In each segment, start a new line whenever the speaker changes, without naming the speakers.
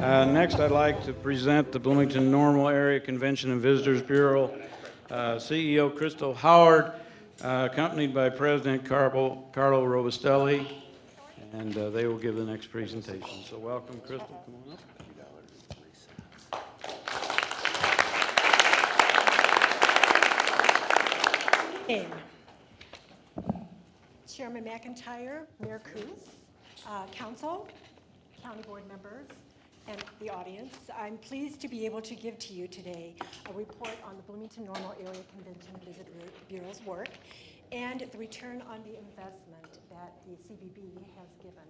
Next, I'd like to present the Bloomington Normal Area Convention and Visitors Bureau CEO Crystal Howard, accompanied by President Carlo Robustelli, and they will give the next presentation. So welcome, Crystal. Come on up.
Chairman McIntyre, Mayor Coos, Council, County Board members, and the audience, I'm pleased to be able to give to you today a report on the Bloomington Normal Area Convention and Visit Bureau's work and the return on the investment that the CVB has given.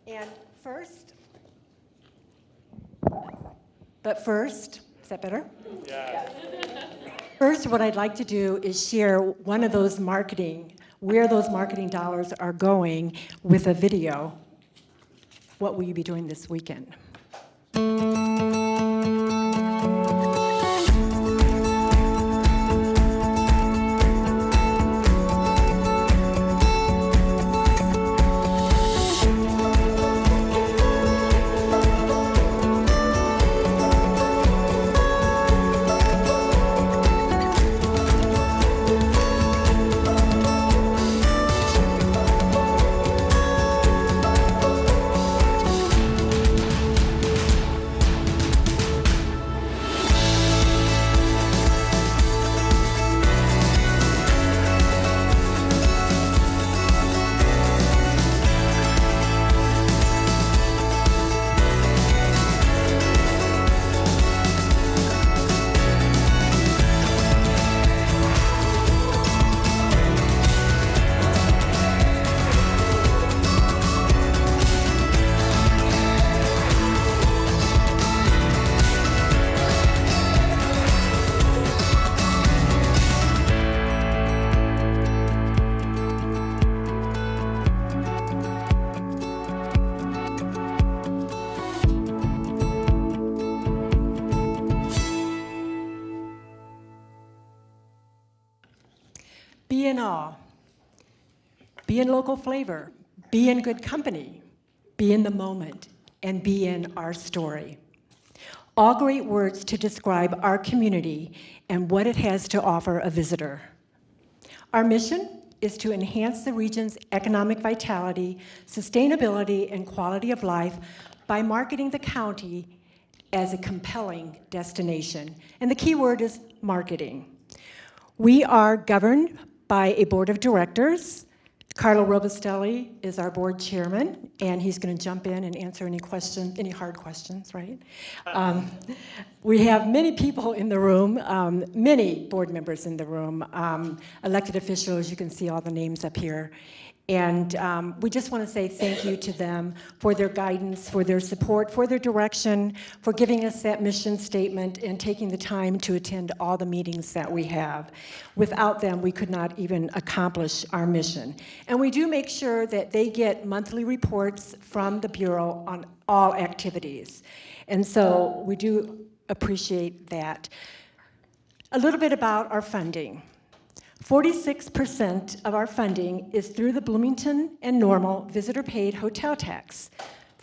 And first, is that better? Yeah. First, what I'd like to do is share one of those where those marketing dollars are going with a video. What will you be doing this weekend? Be in awe, be in local flavor, be in good company, be in the moment, and be in our story. All great words to describe our community and what it has to offer a visitor. Our mission is to enhance the region's economic vitality, sustainability, and quality of life by marketing the county as a compelling destination. And the key word is marketing. We are governed by a board of directors. Carlo Robustelli is our board chairman, and he's going to jump in and answer any questions, any hard questions, right? We have many people in the room, many board members in the room, elected officials. You can see all the names up here. And we just want to say thank you to them for their guidance, for their support, for their direction, for giving us that mission statement and taking the time to attend all the meetings that we have. Without them, we could not even accomplish our mission. And we do make sure that they get monthly reports from the Bureau on all activities. And so we do appreciate that. A little bit about our funding. 46% of our funding is through the Bloomington and Normal visitor-paid hotel tax.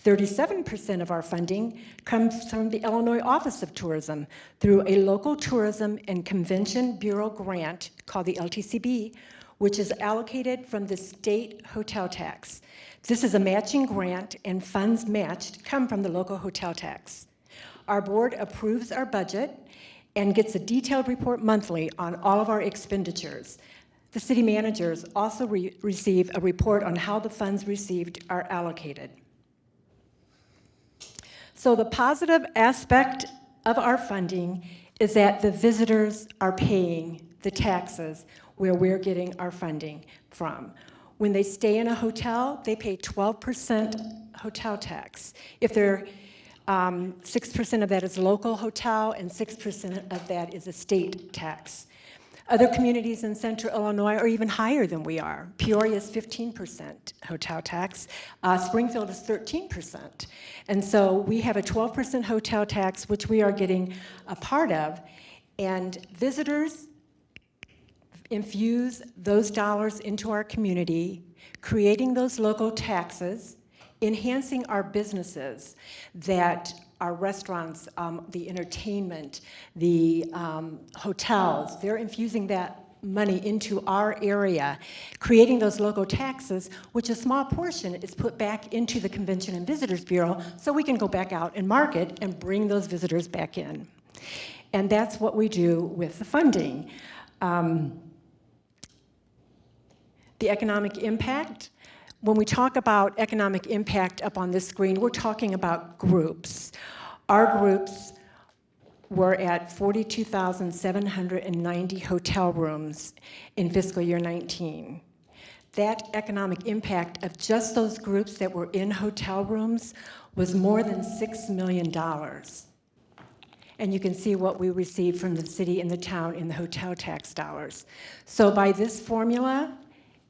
37% of our funding comes from the Illinois Office of Tourism through a local tourism and convention bureau grant called the LTCB, which is allocated from the state hotel tax. This is a matching grant, and funds matched come from the local hotel tax. Our board approves our budget and gets a detailed report monthly on all of our expenditures. The city managers also receive a report on how the funds received are allocated. So the positive aspect of our funding is that the visitors are paying the taxes where we're getting our funding from. When they stay in a hotel, they pay 12% hotel tax. If they're 6% of that is local hotel, and 6% of that is a state tax. Other communities in central Illinois are even higher than we are. Peoria is 15% hotel tax. Springfield is 13%. And so we have a 12% hotel tax, which we are getting a part of. And visitors infuse those dollars into our community, creating those local taxes, enhancing our businesses that our restaurants, the entertainment, the hotels. They're infusing that money into our area, creating those local taxes, which a small portion is put back into the Convention and Visitors Bureau so we can go back out and market and bring those visitors back in. And that's what we do with the funding. The economic impact. When we talk about economic impact up on this screen, we're talking about groups. Our groups were at 42,790 hotel rooms in fiscal year 19. That economic impact of just those groups that were in hotel rooms was more than $6 million. And you can see what we received from the city and the town in the hotel tax dollars. So by this formula,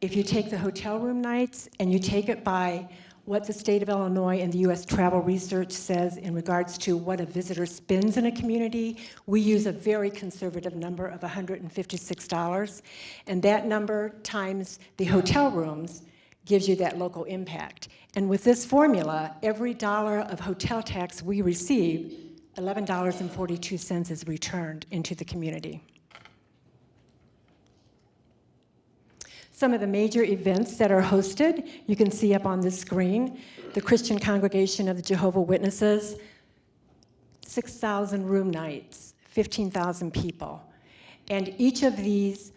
if you take the hotel room nights and you take it by what the state of Illinois and the U.S. Travel Research says in regards to what a visitor spends in a community, we use a very conservative number of $156. And that number times the hotel rooms gives you that local impact. And with this formula, every dollar of hotel tax we receive, $11.42 is returned into the community. Some of the major events that are hosted, you can see up on this screen. The Christian Congregation of the Jehovah's Witnesses, 6,000 room nights, 15,000 people. And each of these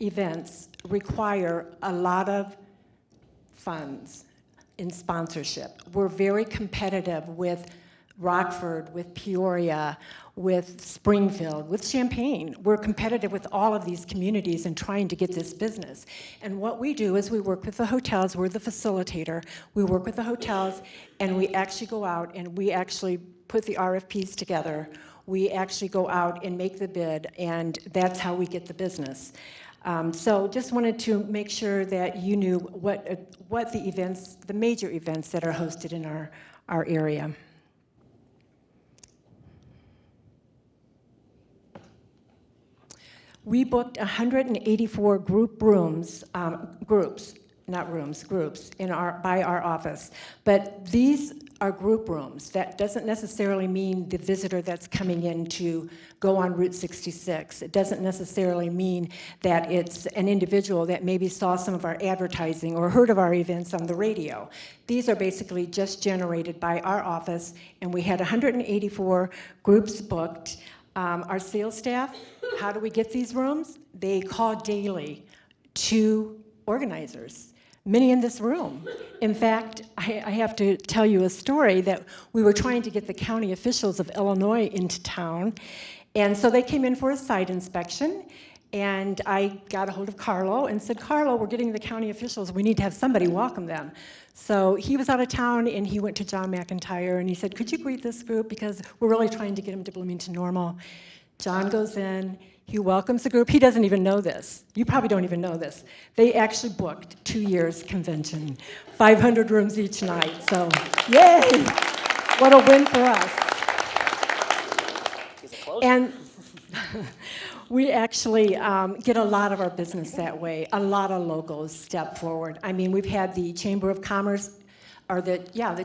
events require a lot of funds in sponsorship. We're very competitive with Rockford, with Peoria, with Springfield, with Champaign. We're competitive with all of these communities in trying to get this business. And what we do is we work with the hotels. We're the facilitator. We work with the hotels, and we actually go out and we actually put the RFPs together. We actually go out and make the bid, and that's how we get the business. So just wanted to make sure that you knew what the events, the major events that are hosted in our area. We booked 184 groups by our office. But these are group rooms. That doesn't necessarily mean the visitor that's coming in to go on Route 66. It doesn't necessarily mean that it's an individual that maybe saw some of our advertising or heard of our events on the radio. These are basically just generated by our office, and we had 184 groups booked. Our sales staff, how do we get these rooms? They call daily to organizers, many in this room. In fact, I have to tell you a story that we were trying to get the county officials of Illinois into town, and so they came in for a site inspection, and I got a hold of Carlo and said, Carlo, we're getting the county officials. We need to have somebody welcome them. So he was out of town, and he went to John McIntyre, and he said, could you greet this group, because we're really trying to get them to Bloomington Normal. John goes in, he welcomes the group. He doesn't even know this. You probably don't even know this. They actually booked 2 years convention, 500 rooms each night. So, yay! What a win for us. And we actually get a lot of our business that way. A lot of locals step forward. I mean, we've had the Chamber of Commerce, or the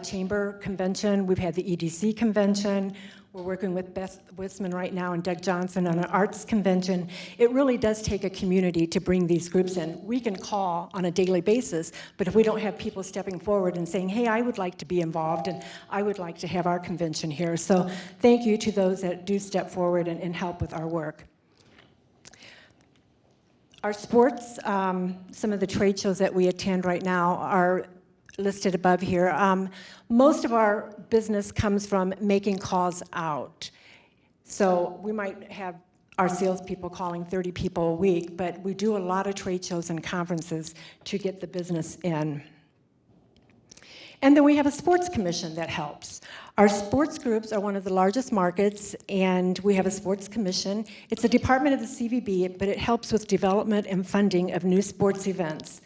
Chamber Convention. We've had the EDC Convention. We're working with Beth Wisman right now and Doug Johnson on an arts convention. It really does take a community to bring these groups in. We can call on a daily basis, but if we don't have people stepping forward and saying, hey, I would like to be involved and I would like to have our convention here. So thank you to those that do step forward and help with our work. Our sports, some of the trade shows that we attend right now are listed above here. Most of our business comes from making calls out. So we might have our salespeople calling 30 people a week, but we do a lot of trade shows and conferences to get the business in. And then we have a sports commission that helps. Our sports groups are one of the largest markets, and we have a sports commission. It's a department of the CVB, but it helps with development and funding of new sports events.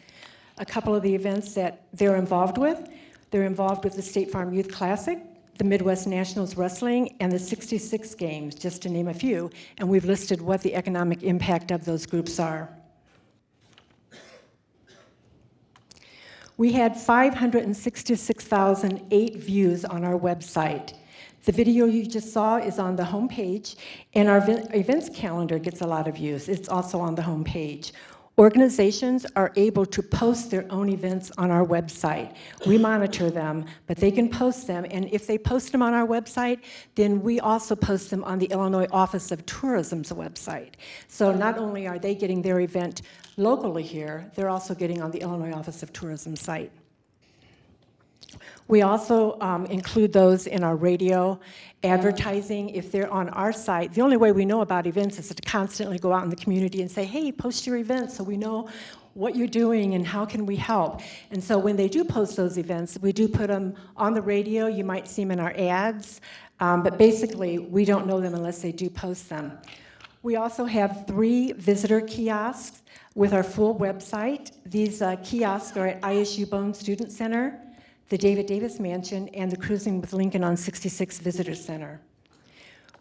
A couple of the events that they're involved with the State Farm Youth Classic, the Midwest Nationals Wrestling, and the 66 Games, just to name a few, and we've listed what the economic impact of those groups are. We had 566,008 views on our website. The video you just saw is on the homepage, and our events calendar gets a lot of use. It's also on the homepage. Organizations are able to post their own events on our website. We monitor them, but they can post them, and if they post them on our website, then we also post them on the Illinois Office of Tourism's website. So not only are they getting their event locally here, they're also getting on the Illinois Office of Tourism site. We also include those in our radio advertising. If they're on our site, the only way we know about events is to constantly go out in the community and say, hey, post your events so we know what you're doing and how can we help. And so when they do post those events, we do put them on the radio. You might see them in our ads, but basically we don't know them unless they do post them. We also have 3 visitor kiosks with our full website. These kiosks are at ISU Bone Student Center, the David Davis Mansion, and the Cruising with Lincoln on 66 Visitor Center.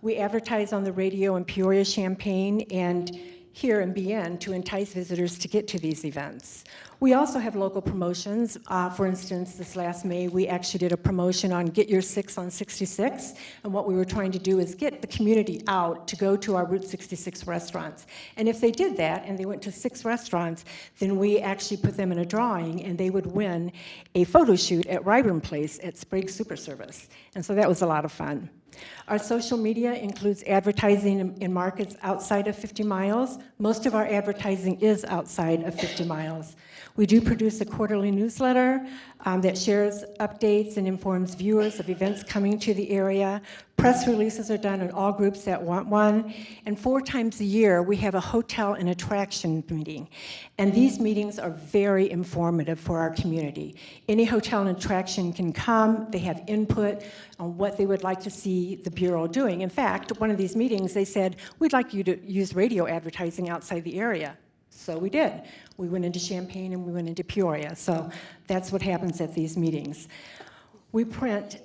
We advertise on the radio in Peoria, Champaign, and here in BN to entice visitors to get to these events. We also have local promotions. For instance, this last May, we actually did a promotion on Get Your 6 on 66, and what we were trying to do is get the community out to go to our Route 66 restaurants. And if they did that, and they went to 6 restaurants, then we actually put them in a drawing, and they would win a photo shoot at Ryburn Place at Sprague Super Service. And so that was a lot of fun. Our social media includes advertising in markets outside of 50 miles. Most of our advertising is outside of 50 miles. We do produce a quarterly newsletter that shares updates and informs viewers of events coming to the area. Press releases are done in all groups that want one. And 4 times a year, we have a hotel and attraction meeting. And these meetings are very informative for our community. Any hotel and attraction can come. They have input on what they would like to see the Bureau doing. In fact, one of these meetings, they said, we'd like you to use radio advertising outside the area. So we did. We went into Champaign and we went into Peoria. So that's what happens at these meetings. We print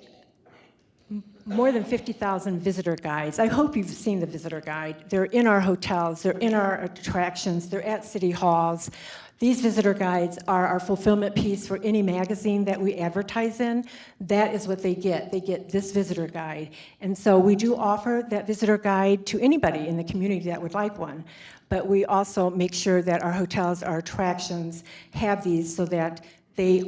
more than 50,000 visitor guides. I hope you've seen the visitor guide. They're in our hotels, they're in our attractions, they're at city halls. These visitor guides are our fulfillment piece for any magazine that we advertise in. That is what they get. They get this visitor guide. And so we do offer that visitor guide to anybody in the community that would like one. But we also make sure that our hotels, our attractions have these so that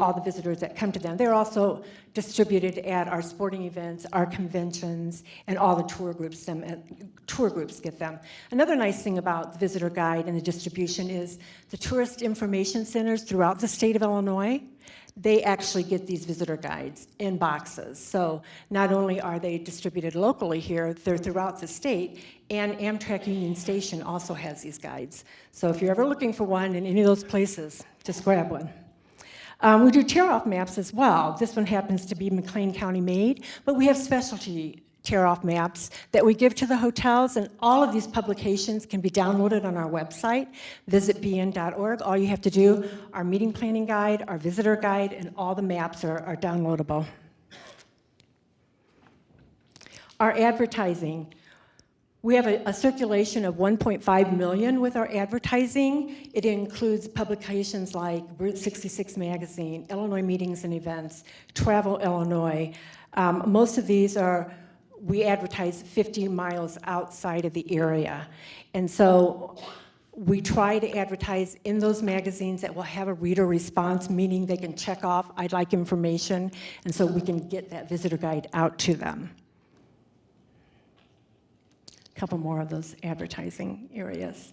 all the visitors that come to them, they're also distributed at our sporting events, our conventions, and all the tour groups get them. Another nice thing about the visitor guide and the distribution is the tourist information centers throughout the state of Illinois, they actually get these visitor guides in boxes. So not only are they distributed locally here, they're throughout the state, and Amtrak Union Station also has these guides. So if you're ever looking for one in any of those places, just grab one. We do tear-off maps as well. This one happens to be McLean County made, but we have specialty tear-off maps that we give to the hotels, and all of these publications can be downloaded on our website, visitbn.org. All you have to do, our meeting planning guide, our visitor guide, and all the maps are downloadable. Our advertising. We have a circulation of 1.5 million with our advertising. It includes publications like Route 66 Magazine, Illinois Meetings and Events, Travel Illinois. Most of these we advertise 50 miles outside of the area. And so we try to advertise in those magazines that will have a reader response, meaning they can check off, I'd like information, and so we can get that visitor guide out to them. Couple more of those advertising areas.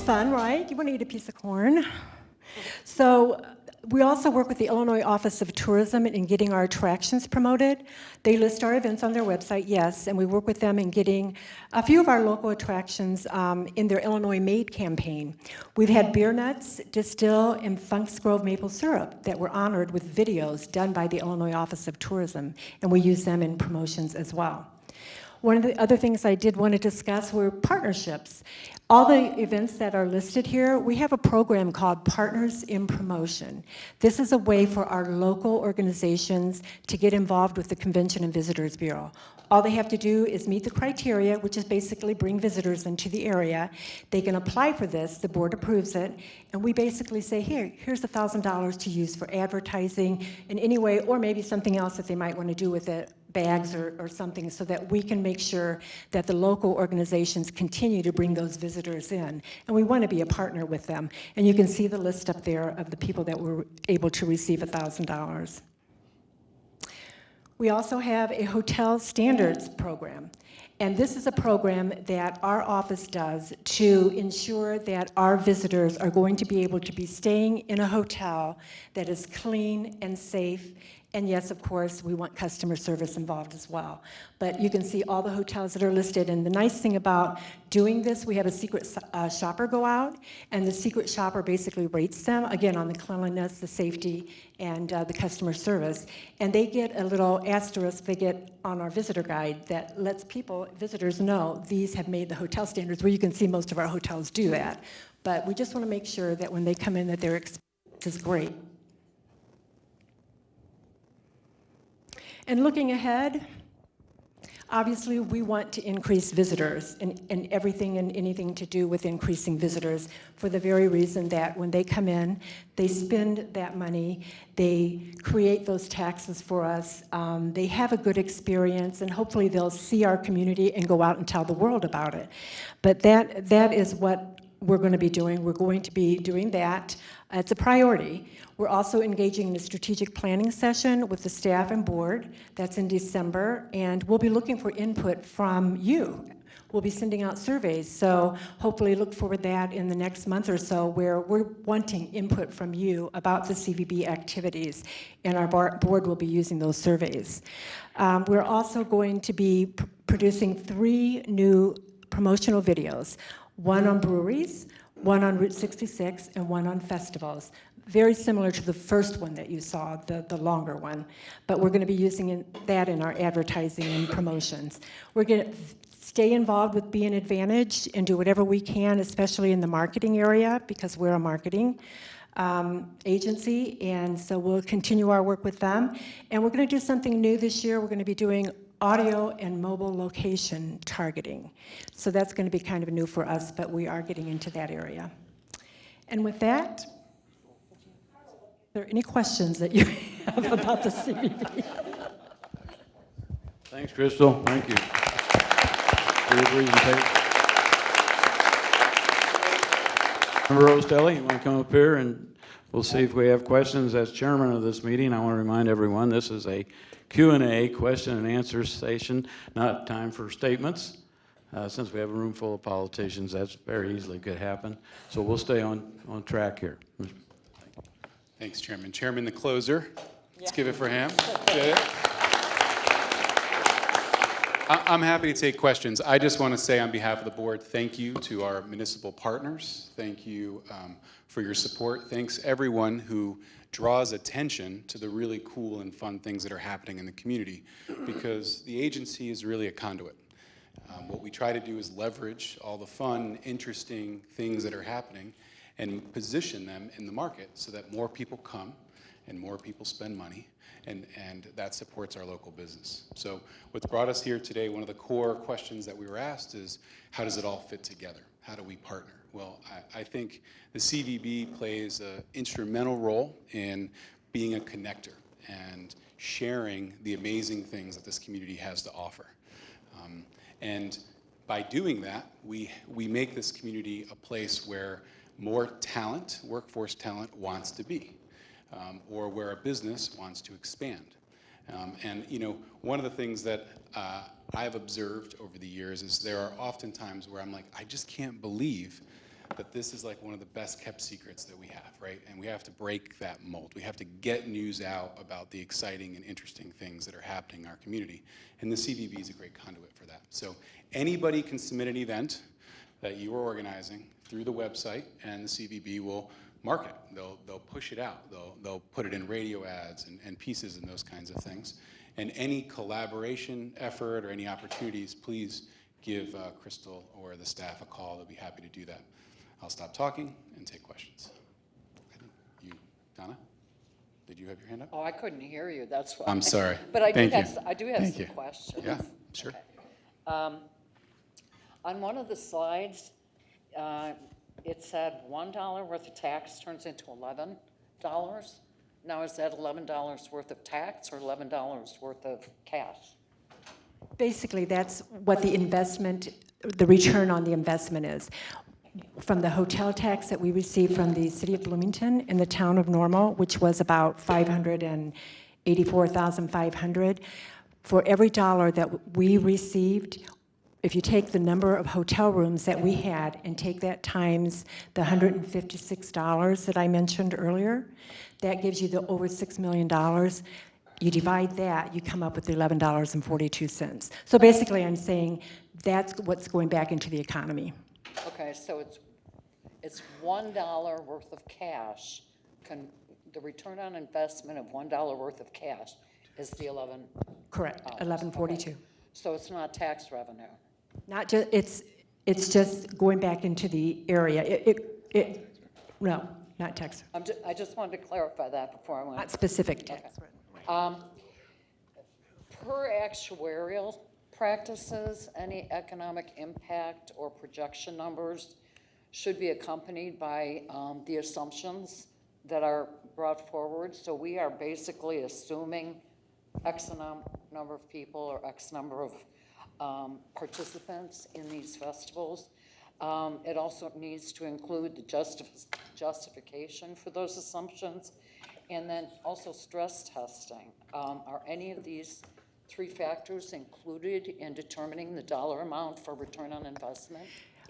Fun, right? You want to eat a piece of corn? So We also work with the Illinois Office of Tourism in getting our attractions promoted. They list our events on their website, yes, and we work with them in getting a few of our local attractions in their Illinois Made campaign. We've had beer nuts, distill, and Funks Grove maple syrup that were honored with videos done by the Illinois Office of Tourism, and we use them in promotions as well. One of the other things I did want to discuss were partnerships. All the events that are listed here, we have a program called Partners in Promotion. This is a way for our local organizations to get involved with the Convention and Visitors Bureau. All they have to do is meet the criteria, which is basically bring visitors into the area. They can apply for this, the board approves it, and we basically say, here's $1,000 to use for advertising in any way, or maybe something else that they might want to do with it, bags or something, so that we can make sure that the local organizations continue to bring those visitors in. And we want to be a partner with them. And you can see the list up there of the people that were able to receive $1,000. We also have a hotel standards program. And this is a program that our office does to ensure that our visitors are going to be able to be staying in a hotel that is clean and safe. And yes, of course, we want customer service involved as well. But you can see all the hotels that are listed. And the nice thing about doing this, we have a secret shopper go out, and the secret shopper basically rates them, again, on the cleanliness, the safety, and the customer service. And they get a little asterisk they get on our visitor guide that lets visitors know these have made the hotel standards, where you can see most of our hotels do that. But we just want to make sure that when they come in that their experience is great. And looking ahead, obviously we want to increase visitors and everything and anything to do with increasing visitors for the very reason that when they come in, they spend that money, they create those taxes for us, they have a good experience, and hopefully they'll see our community and go out and tell the world about it. But that is what we're going to be doing. We're going to be doing that. It's a priority. We're also engaging in a strategic planning session with the staff and board. That's in December, and we'll be looking for input from you. We'll be sending out surveys, so hopefully look forward to that in the next month or so, where we're wanting input from you about the CVB activities, and our board will be using those surveys. We're also going to be producing 3 new promotional videos, one on breweries, one on Route 66, and one on festivals. Very similar to the first one that you saw, the longer one. But we're going to be using that in our advertising and promotions. We're going to stay involved with Be an Advantage and do whatever we can, especially in the marketing area, because we're a marketing agency, and so we'll continue our work with them. And we're going to do something new this year. We're going to be doing audio and mobile location targeting. So that's going to be kind of new for us, but we are getting into that area. And with that, are there any questions that you have about the CVB?
Thanks, Crystal. Thank you for your presentation. Member Rostelli, you want to come up here and we'll see if we have questions. As chairman of this meeting, I want to remind everyone this is a Q&A, question and answer session, not time for statements. Since we have a room full of politicians, that's very easily could happen. So we'll stay on track here.
Thanks, Chairman. Chairman, the closer. Let's give it for him. I'm happy to take questions. I just want to say on behalf of the board, thank you to our municipal partners. Thank you for your support. Thanks everyone who draws attention to the really cool and fun things that are happening in the community, because the agency is really a conduit. What we try to do is leverage all the fun, interesting things that are happening and position them in the market so that more people come and more people spend money, and that supports our local business. So what's brought us here today, one of the core questions that we were asked is, how does it all fit together? How do we partner? Well, I think the CVB plays an instrumental role in being a connector and sharing the amazing things that this community has to offer. And by doing that, we make this community a place where more talent, workforce talent, wants to be, or where a business wants to expand. And you know, one of the things that I've observed over the years is there are often times where I'm like, I just can't believe that this is like one of the best kept secrets that we have, right? And we have to break that mold. We have to get news out about the exciting and interesting things that are happening in our community. And the CVB is a great conduit for that. So anybody can submit an event that you are organizing through the website, and the CVB will mark it. They'll push it out. They'll put it in radio ads and pieces and those kinds of things. And any collaboration effort or any opportunities, please give Crystal or the staff a call. They'll be happy to do that. I'll stop talking and take questions. You, Donna, did you have your hand up?
Oh, I couldn't hear you, that's why.
I'm sorry.
But I do
Thank
have,
you.
I do have
Thank
some
you.
questions.
Yeah, sure.
Okay. On one of the slides, it said $1 worth of tax turns into $11. Now, is that $11 worth of tax or $11 worth of cash?
Basically, that's what the investment, the return on the investment is. From the hotel tax that we received from the city of Bloomington in the town of Normal, which was about $584,500, for every dollar that we received, if you take the number of hotel rooms that we had and take that times the $156 that I mentioned earlier, that gives you the over $6 million. You divide that, you come up with $11.42. So basically, I'm saying that's what's going back into the economy.
Okay, so it's $1 worth of cash. The return on investment of $1 worth of cash is the 11.
Correct, 1142.
Okay. So it's not tax revenue.
Not just, it's just going back into the area. No, not tax,
I just wanted to clarify that before I went.
not specific tax.
Per actuarial practices, any economic impact or projection numbers should be accompanied by the assumptions that are brought forward. So we are basically assuming X number of people or X number of participants in these festivals. It also needs to include the justification for those assumptions, and then also stress testing. Are any of these three factors included in determining the dollar amount for return on investment?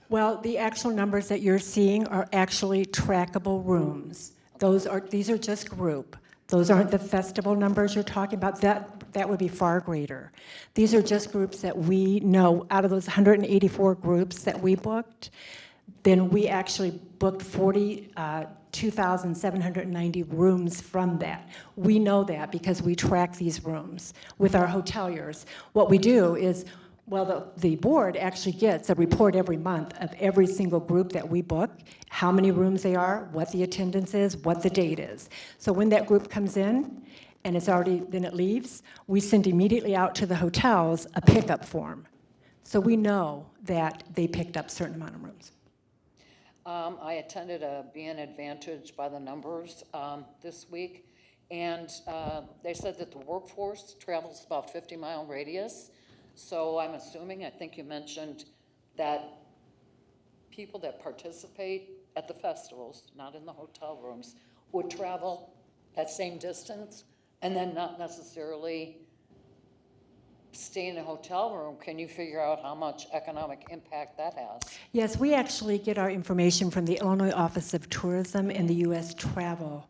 Well, the actual numbers that you're seeing are actually trackable rooms. These are just group. Those aren't the festival numbers you're talking about. That would be far greater. These are just groups that we know out of those 184 groups that we booked. Then we actually booked 42,790 rooms from that. We know that because we track these rooms with our hoteliers. What we do is, well, the board actually gets a report every month of every single group that we book, how many rooms they are, what the attendance is, what the date is. So when that group comes in and then it leaves, we send immediately out to the hotels a pickup form. So we know that they picked up a certain amount of rooms.
I attended a Being Advantaged by the Numbers this week, and they said that the workforce travels about 50-mile radius. So I'm assuming, I think you mentioned that people that participate at the festivals, not in the hotel rooms, would travel that same distance and then not necessarily stay in a hotel room. Can you figure out how much economic impact that has?
Yes, we actually get our information from the Illinois Office of Tourism and the U.S. Travel.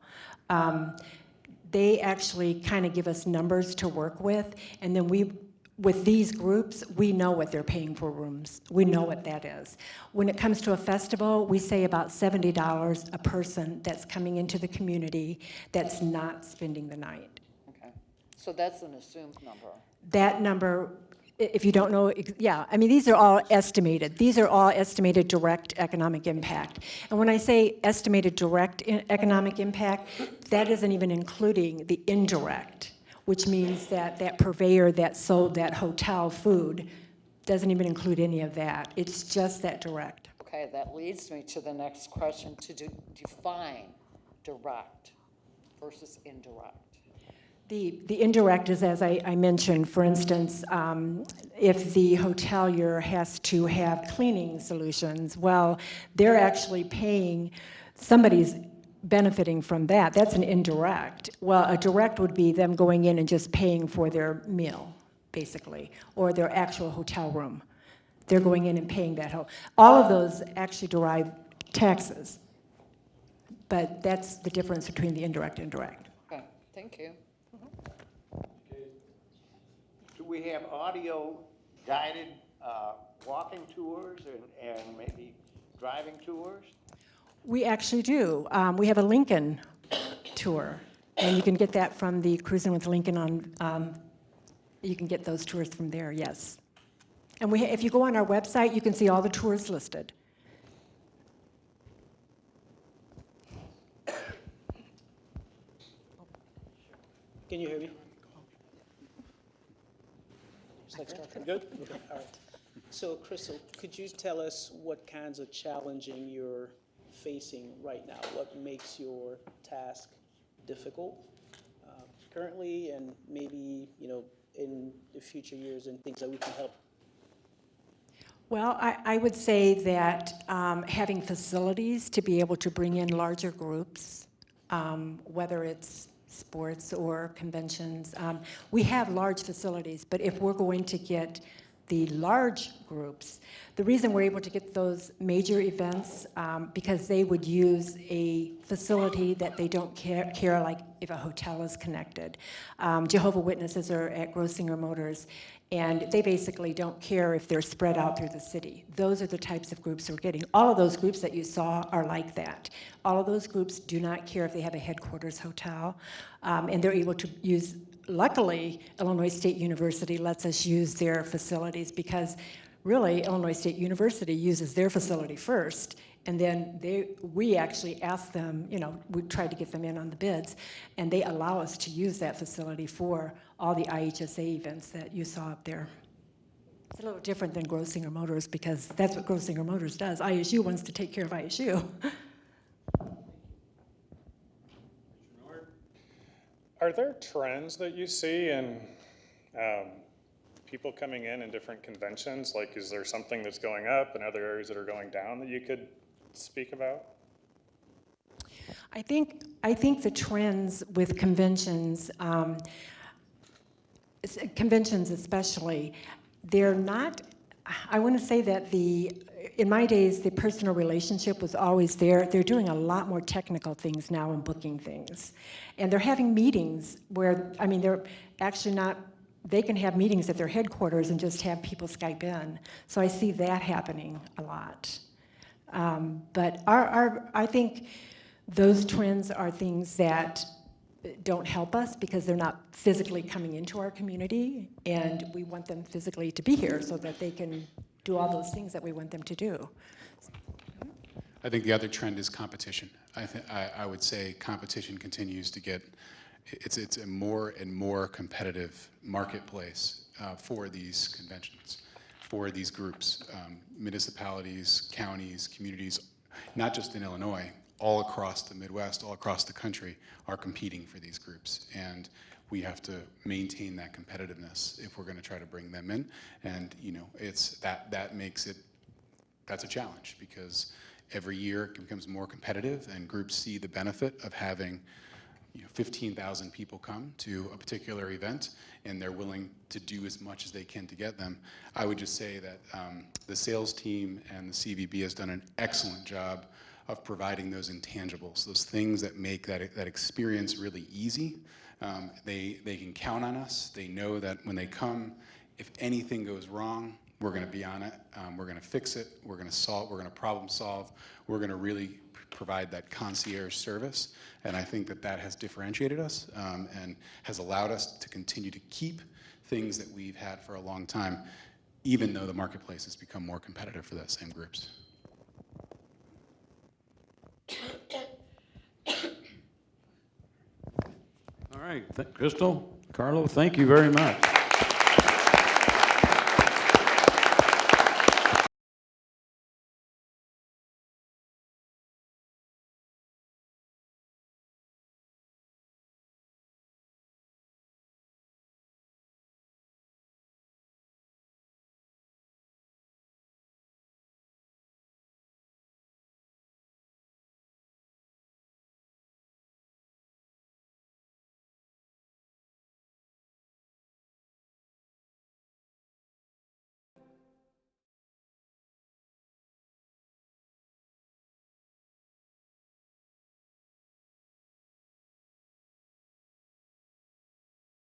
They actually kind of give us numbers to work with, and then with these groups, we know what they're paying for rooms. We know what that is. When it comes to a festival, we say about $70 a person that's coming into the community that's not spending the night.
Okay, so that's an assumed number.
That number, if you don't know, yeah, I mean, these are all estimated. These are all estimated direct economic impact. And when I say estimated direct economic impact, that isn't even including the indirect, which means that that purveyor that sold that hotel food doesn't even include any of that. It's just that direct.
Okay, that leads me to the next question, to define direct versus indirect.
The indirect is, as I mentioned, for instance, if the hotelier has to have cleaning solutions, well, they're actually paying, somebody's benefiting from that. That's an indirect. Well, a direct would be them going in and just paying for their meal, basically, or their actual hotel room. They're going in and paying that. All of those actually derive taxes. But that's the difference between the indirect and direct.
Okay, thank you.
Do we have audio guided walking tours and maybe driving tours?
We actually do. We have a Lincoln tour, and you can get that from the Cruising with Lincoln on, you can get those tours from there, yes. And if you go on our website, you can see all the tours listed.
Can you hear me? Good? Okay, all right. So, Crystal, could you tell us what kinds of challenging you're facing right now? What makes your task difficult currently, and maybe, in the future years, and things that we can help?
Well, I would say that having facilities to be able to bring in larger groups, whether it's sports or conventions. We have large facilities, but if we're going to get the large groups, the reason we're able to get those major events, because they would use a facility that they don't care like if a hotel is connected. Jehovah's Witnesses are at Grossinger Motors, and they basically don't care if they're spread out through the city. Those are the types of groups we're getting. All of those groups that you saw are like that. All of those groups do not care if they have a headquarters hotel, and they're able to use, luckily, Illinois State University lets us use their facilities, because really, Illinois State University uses their facility first, and then we actually ask them, we tried to get them in on the bids, and they allow us to use that facility for all the IHSA events that you saw up there. It's a little different than Grossinger Motors, because that's what Grossinger Motors does. ISU wants to take care of ISU.
Are there trends that you see in people coming in different conventions? Like, is there something that's going up and other areas that are going down that you could speak about?
I think the trends with conventions, conventions especially, they're not, I want to say that in my days, the personal relationship was always there. They're doing a lot more technical things now and booking things. And they're having meetings where, they're actually not, they can have meetings at their headquarters and just have people Skype in. So I see that happening a lot. But I think those trends are things that don't help us, because they're not physically coming into our community, and we want them physically to be here so that they can do all those things that we want them to do.
I think the other trend is competition. I would say competition continues to get, it's a more and more competitive marketplace for these conventions, for these groups, municipalities, counties, communities, not just in Illinois, all across the Midwest, all across the country are competing for these groups. And we have to maintain that competitiveness if we're going to try to bring them in. And it's that makes it, that's a challenge, because every year it becomes more competitive, and groups see the benefit of having 15,000 people come to a particular event, and they're willing to do as much as they can to get them. I would just say that the sales team and the CVB has done an excellent job of providing those intangibles, those things that make that experience really easy. They can count on us. They know that when they come, if anything goes wrong, we're going to be on it. We're going to fix it. We're going to solve. We're going to problem solve. We're going to really provide that concierge service. And I think that has differentiated us and has allowed us to continue to keep things that we've had for a long time, even though the marketplace has become more competitive for those same groups.
All right, Crystal, Carlo, thank you very much.